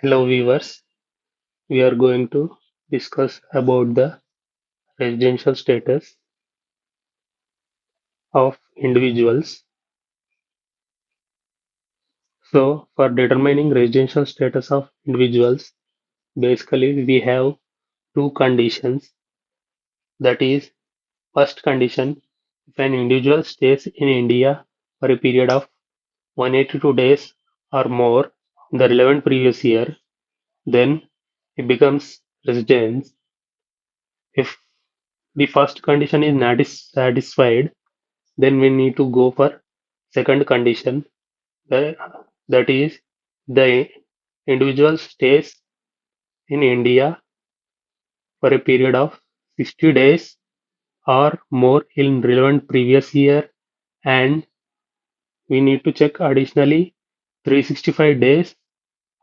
Hello viewers, we are going to discuss about the residential status of individuals. So for determining residential status of individuals, basically we have two conditions. That is, first condition, if an individual stays in India for a period of 182 days or more in the relevant previous year, then it becomes resident. If the first condition is not satisfied, then we need to go for second condition, that, that is the individual stays in India for a period of 60 days or more in relevant previous year, and we need to check additionally 365 days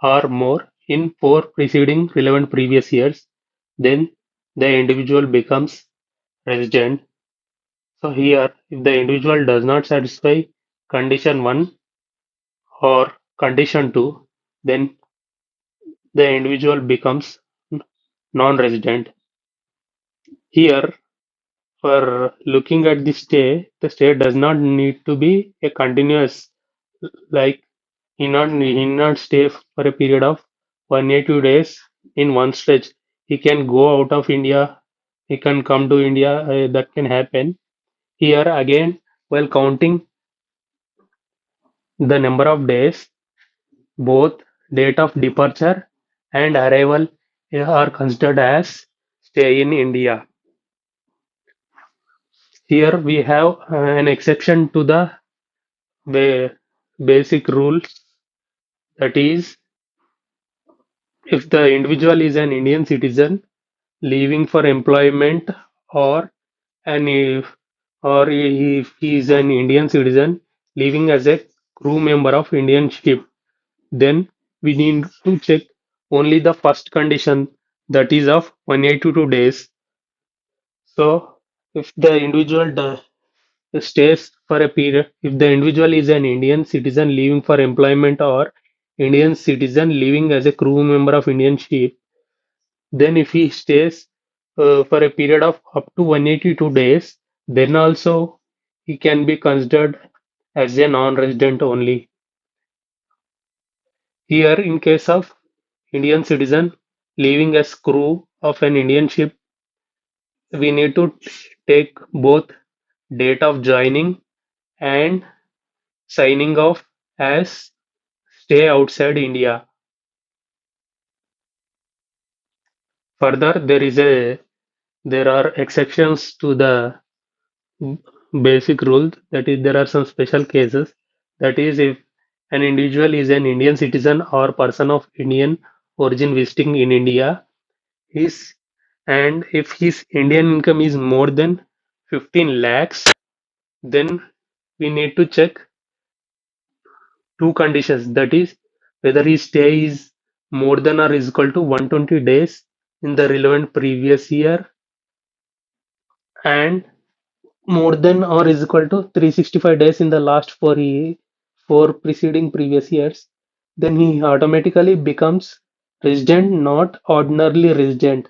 or more in four preceding relevant previous years, then the individual becomes resident. So here, if the individual does not satisfy condition 1 or condition 2, then the individual becomes non-resident. Here, for looking at the stay does not need to be a continuous, like he not stay for a period of 182 days in one stretch. He can go out of India, he can come to India, that can happen. Here again, while counting the number of days, both date of departure and arrival are considered as stay in India. Here we have an exception to the ba- basic rule, that is, if the individual is an Indian citizen leaving for employment, or an if or if he is an Indian citizen leaving as a crew member of Indian ship, then we need to check only the first condition, that is of 182 days. So if the individual stays for a period, if the individual is an Indian citizen leaving for employment or Indian citizen leaving as a crew member of Indian ship, then if he stays for a period of up to 182 days, then also he can be considered as a non-resident only. Here, in case of Indian citizen leaving as crew of an Indian ship, we need to take both date of joining and signing off as stay outside India. Further, there are exceptions to the basic rule. That is, there are some special cases. That is, if an individual is an Indian citizen or person of Indian origin visiting in India, his and if his Indian income is more than 15 lakhs, then we need to check two conditions. That is, whether his stay is more than or is equal to 120 days in the relevant previous year, and more than or is equal to 365 days in the last four preceding previous years, then he automatically becomes resident, not ordinarily resident.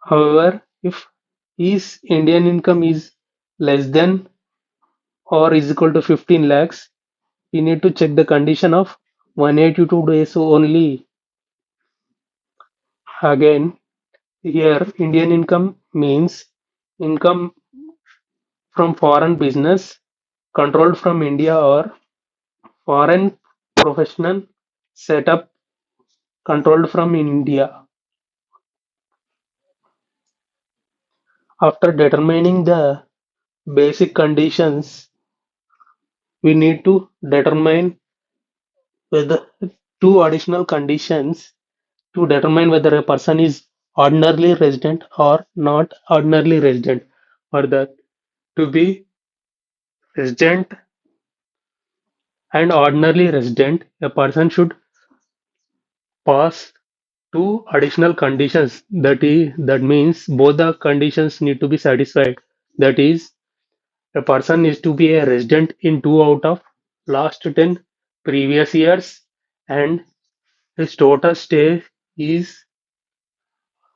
However, if his Indian income is less than or is equal to 15 lakhs, we need to check the condition of 182 days only. Again, here Indian income means income from foreign business controlled from India, or foreign professional setup controlled from India. After determining the basic conditions, we need to determine whether two additional conditions to determine whether a person is ordinarily resident or not ordinarily resident. For that, to be resident and ordinarily resident, a person should pass two additional conditions. That means both the conditions need to be satisfied. That is, a person is to be a resident in two out of last 10 previous years, and His total stay is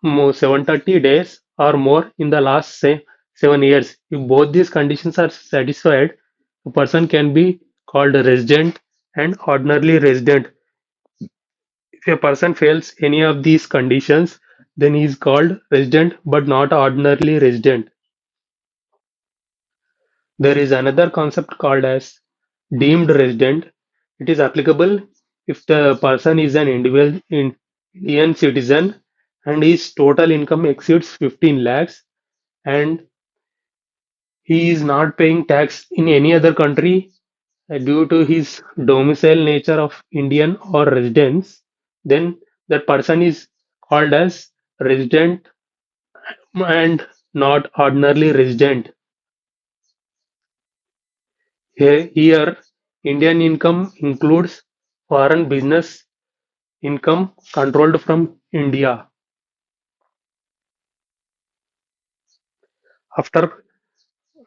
730 days or more in the last say 7 years. If both these conditions are satisfied, a person can be called a resident and ordinarily resident. If a person fails any of these conditions, then he is called resident but not ordinarily resident. There is another concept called as deemed resident. It is applicable if the person is an individual Indian citizen and his total income exceeds 15 lakhs and he is not paying tax in any other country due to his domicile nature of Indian or residence, then that person is called as resident and not ordinarily resident. Here, Indian income includes foreign business income controlled from India. After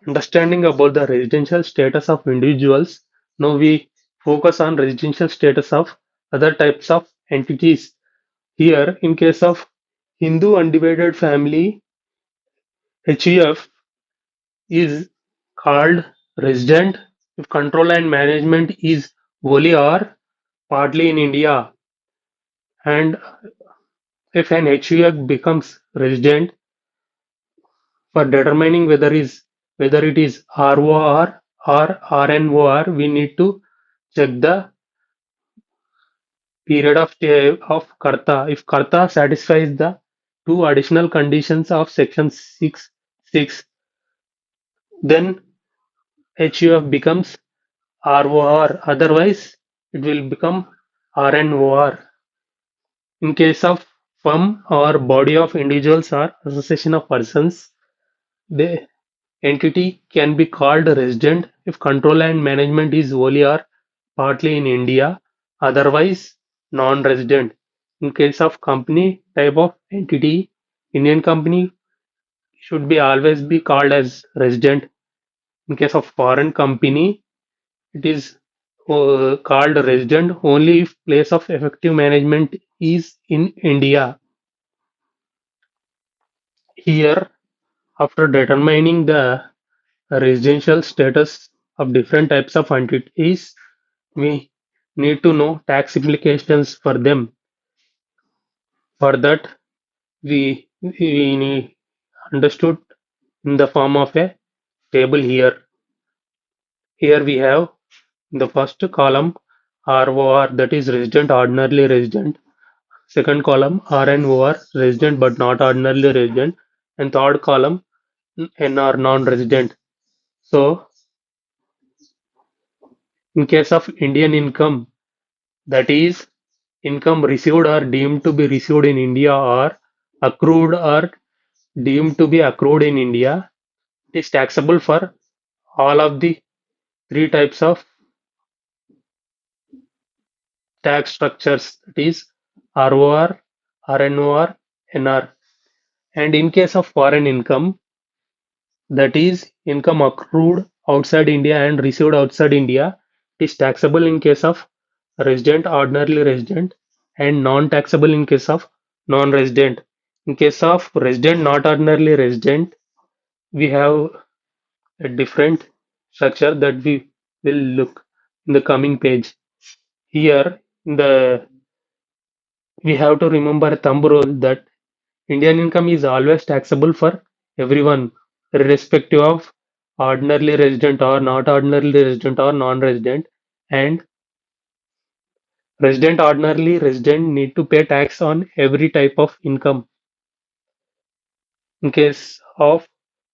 understanding about the residential status of individuals, now we focus on residential status of other types of entities. Here, in case of Hindu undivided family, HUF is called resident if control and management is wholly or partly in India, and if an HUF becomes resident, for determining whether it is ROR or RNOR, we need to check the period of stay of Karta. If Karta satisfies the two additional conditions of section 6, then HUF becomes ROR. Otherwise, it will become RNOR. In case of firm or body of individuals or association of persons, the entity can be called resident if control and management is wholly or partly in India, otherwise non-resident. In case of company type of entity, Indian company should be always be called as resident. In case of foreign company, it is called resident only if place of effective management is in India. Here, after determining the residential status of different types of entities, we need to know tax implications for them. For that, we understood in the form of a table here. Here we have the first column ROR, that is resident ordinarily resident. Second column RNOR, resident but not ordinarily resident, and third column NR, non-resident. So in case of Indian income, that is income received or deemed to be received in India or accrued or deemed to be accrued in India, it is taxable for all of the three types of tax structures, that is ROR, RNOR, NR. And in case of foreign income, that is income accrued outside India and received outside India, it is taxable in case of resident, ordinarily resident, and non-taxable in case of non-resident. In case of resident, not ordinarily resident, we have a different structure that we will look in the coming page. Here, in the we have to remember a thumb rule that Indian income is always taxable for everyone, irrespective of ordinarily resident or not ordinarily resident or non-resident, and resident ordinarily resident need to pay tax on every type of income. In case of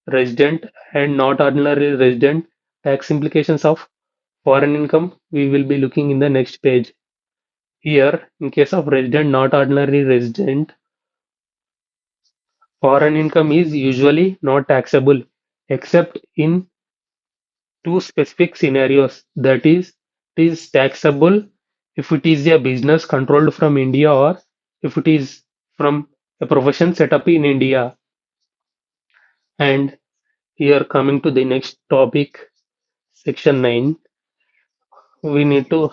resident and not ordinary resident, tax implications of foreign income we will be looking in the next page. Here, in case of resident not ordinary resident, foreign income is usually not taxable except in two specific scenarios. That is, it is taxable if it is a business controlled from India or if it is from a profession set up in India. And here, coming to the next topic, section 9, we need to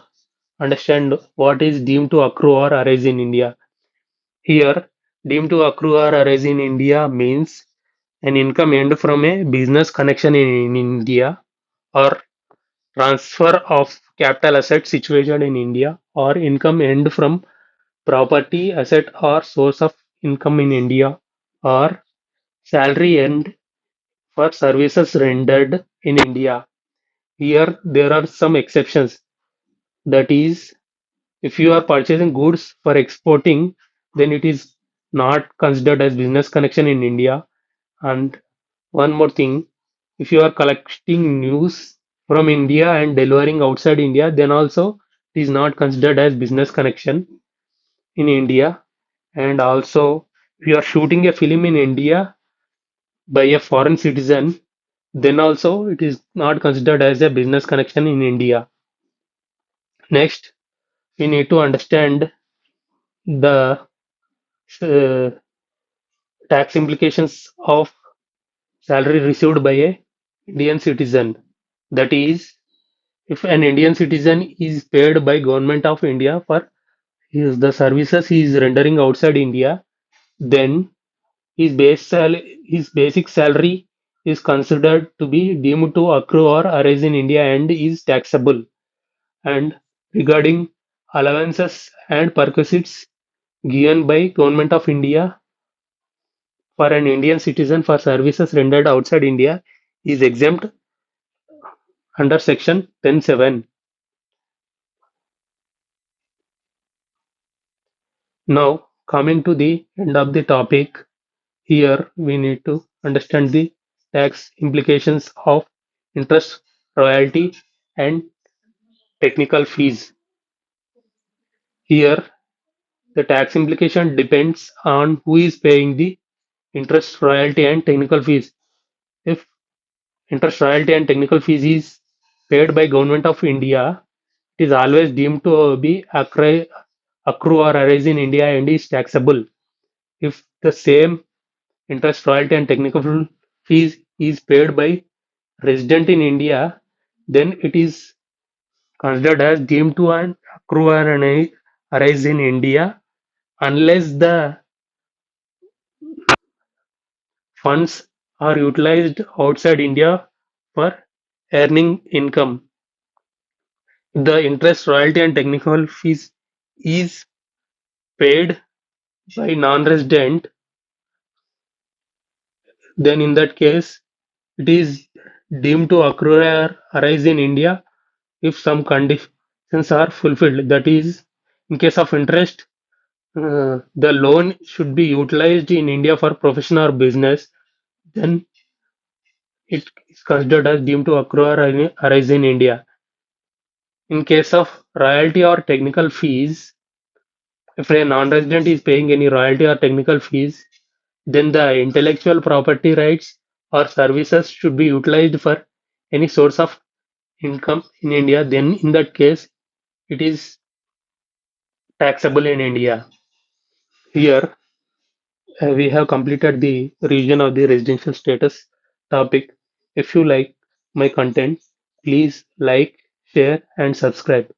understand what is deemed to accrue or arise in India. Here, deemed to accrue or arise in India means an income earned from a business connection in India, or transfer of capital asset situated in India, or income earned from property, asset, or source of income in India, or salary earned for services rendered in India. Here, there are some exceptions. That is, if you are purchasing goods for exporting, then it is not considered as business connection in India. And one more thing, if you are collecting news from India and delivering outside India, then also it is not considered as business connection in India. And also, if you are shooting a film in India by a foreign citizen, then also it is not considered as a business connection in India. Next, we need to understand the uh, tax implications of salary received by a Indian citizen. That is, if an Indian citizen is paid by government of India for the services he is rendering outside India, then his basic salary is considered to be deemed to accrue or arise in India and is taxable. And regarding allowances and perquisites given by government of India for an Indian citizen for services rendered outside India is exempt under section 10(7). Now, coming to the end of the topic, here we need to understand the tax implications of interest, royalty, and technical fees. Here, the tax implication depends on who is paying the interest, royalty, and technical fees. If interest, royalty, and technical fees is paid by government of India, it is always deemed to be accrue or arise in India and is taxable. If the same interest, royalty, and technical fees is paid by resident in India, then it is considered as deemed to an accrue or an arise in India unless the funds are utilized outside India for earning income. The interest, royalty, and technical fees is paid by non-resident, then in that case it is deemed to accrue or arise in India if some conditions are fulfilled. That is, in case of interest, the loan should be utilized in India for profession or business, then it is considered as deemed to accrue or arise in India. In case of royalty or technical fees, if a non-resident is paying any royalty or technical fees, then the intellectual property rights or services should be utilized for any source of income in India. Then, in that case, it is taxable in India. Here, we have completed the region of the residential status topic. If you like my content, please like, share, and subscribe.